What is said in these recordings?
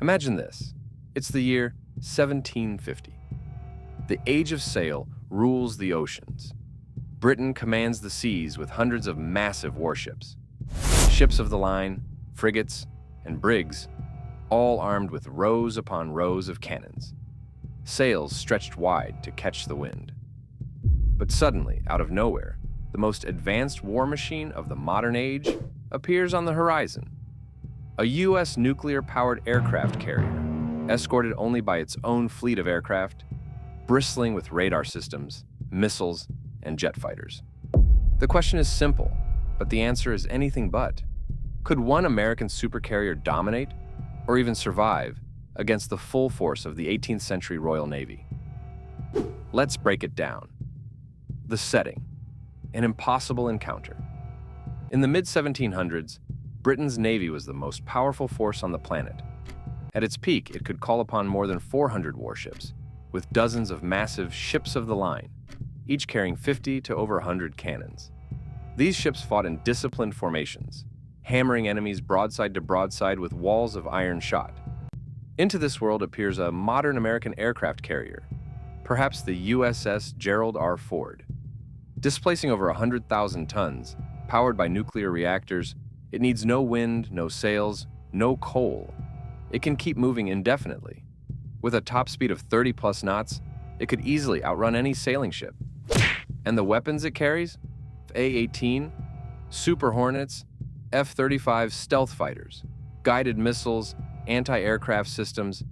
Imagine this. It's the year 1750. The age of sail rules the oceans. Britain commands the seas with hundreds of massive warships. Ships of the line, frigates, and brigs, all armed with rows upon rows of cannons. Sails stretched wide to catch the wind. But suddenly, out of nowhere, the most advanced war machine of the modern age appears on the horizon. A U.S. nuclear-powered aircraft carrier, escorted only by its own fleet of aircraft, bristling with radar systems, missiles, and jet fighters. The question is simple, but the answer is anything but. Could one American supercarrier dominate, or even survive, against the full force of the 18th century Royal Navy? Let's break it down. The setting: an impossible encounter. In the mid-1700s, Britain's navy was the most powerful force on the planet. At its peak, it could call upon more than 400 warships, with dozens of massive ships of the line, each carrying 50 to over 100 cannons. These ships fought in disciplined formations, hammering enemies broadside to broadside with walls of iron shot. Into this world appears a modern American aircraft carrier, perhaps the USS Gerald R. Ford. Displacing over 100,000 tons, powered by nuclear reactors, it needs no wind, no sails, no coal. It can keep moving indefinitely. With a top speed of 30+ knots, it could easily outrun any sailing ship. And the weapons it carries? A-18, Super Hornets, F-35 stealth fighters, guided missiles, anti-aircraft systems,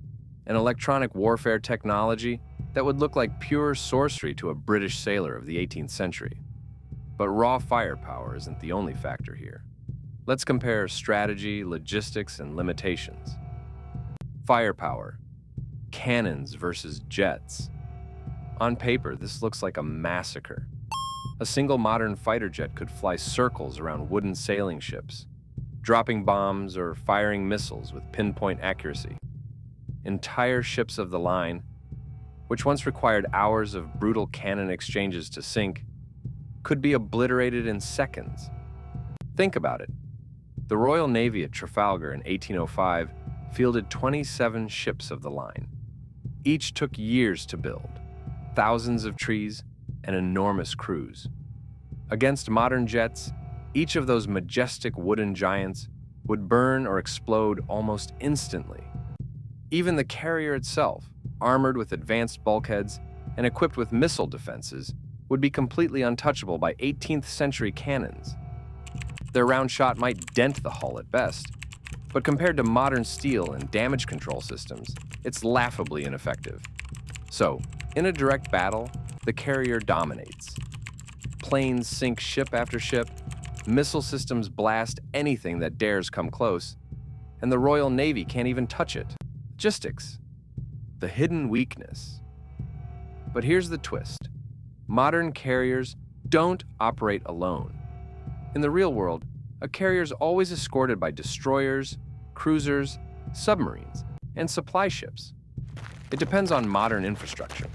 and electronic warfare technology that would look like pure sorcery to a British sailor of the 18th century. But raw firepower isn't the only factor here. Let's compare strategy, logistics, and limitations. Firepower. Cannons versus jets. On paper, this looks like a massacre. A single modern fighter jet could fly circles around wooden sailing ships, dropping bombs or firing missiles with pinpoint accuracy. Entire ships of the line, which once required hours of brutal cannon exchanges to sink, could be obliterated in seconds. Think about it. The Royal Navy at Trafalgar in 1805 fielded 27 ships of the line. Each took years to build, thousands of trees, and enormous crews. Against modern jets, each of those majestic wooden giants would burn or explode almost instantly. Even the carrier itself, armored with advanced bulkheads and equipped with missile defenses, would be completely untouchable by 18th century cannons. Their round shot might dent the hull at best, but compared to modern steel and damage control systems, it's laughably ineffective. So, in a direct battle, the carrier dominates. Planes sink ship after ship, missile systems blast anything that dares come close, and the Royal Navy can't even touch it. Logistics. The hidden weakness. But here's the twist. Modern carriers don't operate alone. In the real world, a carrier is always escorted by destroyers, cruisers, submarines, and supply ships. It depends on modern infrastructure: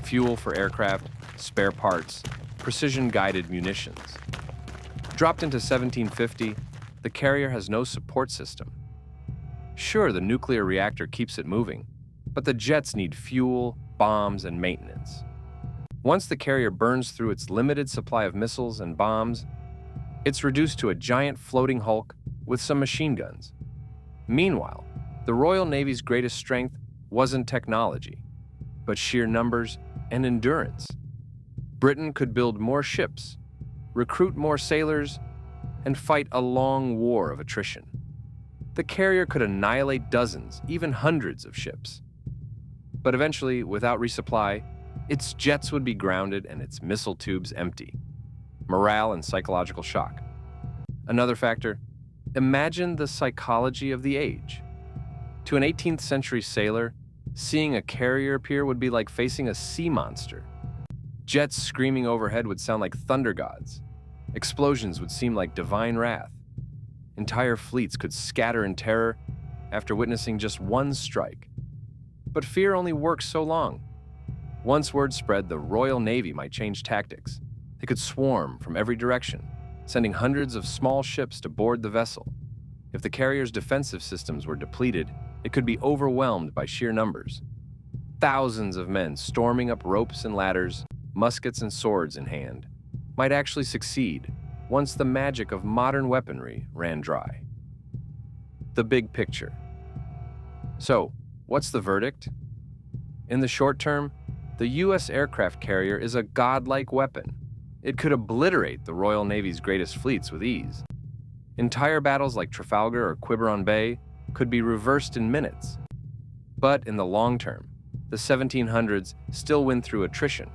fuel for aircraft, spare parts, precision-guided munitions. Dropped into 1750, the carrier has no support system. Sure, the nuclear reactor keeps it moving, but the jets need fuel, bombs, and maintenance. Once the carrier burns through its limited supply of missiles and bombs, it's reduced to a giant floating hulk with some machine guns. Meanwhile, the Royal Navy's greatest strength wasn't technology, but sheer numbers and endurance. Britain could build more ships, recruit more sailors, and fight a long war of attrition. The carrier could annihilate dozens, even hundreds of ships. But eventually, without resupply, its jets would be grounded and its missile tubes empty. Morale and psychological shock. Another factor: imagine the psychology of the age. To an 18th century sailor, seeing a carrier appear would be like facing a sea monster. Jets screaming overhead would sound like thunder gods. Explosions would seem like divine wrath. Entire fleets could scatter in terror after witnessing just one strike. But fear only works so long. Once word spread, the Royal Navy might change tactics. They could swarm from every direction, sending hundreds of small ships to board the vessel. If the carrier's defensive systems were depleted it could be overwhelmed by sheer numbers. Thousands of men storming up ropes and ladders, muskets and swords in hand, might actually succeed once the magic of modern weaponry ran dry. The big picture. So, what's the verdict? In the short term, the U.S. aircraft carrier is a godlike weapon. It could obliterate the Royal Navy's greatest fleets with ease. Entire battles like Trafalgar or Quiberon Bay could be reversed in minutes. But in the long term, the 1700s still win through attrition.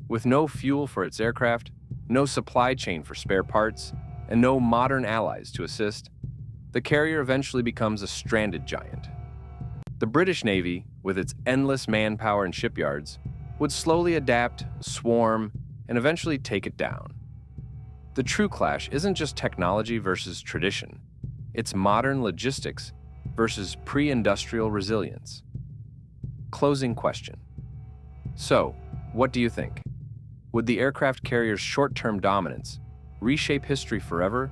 With no fuel for its aircraft, no supply chain for spare parts, and no modern allies to assist, the carrier eventually becomes a stranded giant. The British Navy, with its endless manpower and shipyards, would slowly adapt, swarm, and eventually take it down. The true clash isn't just technology versus tradition. It's modern logistics versus pre-industrial resilience. Closing question. So, what do you think? Would the aircraft carrier's short-term dominance reshape history forever,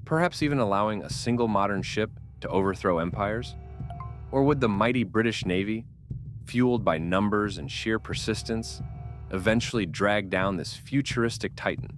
perhaps even allowing a single modern ship to overthrow empires? Or would the mighty British Navy, fueled by numbers and sheer persistence, eventually drag down this futuristic titan?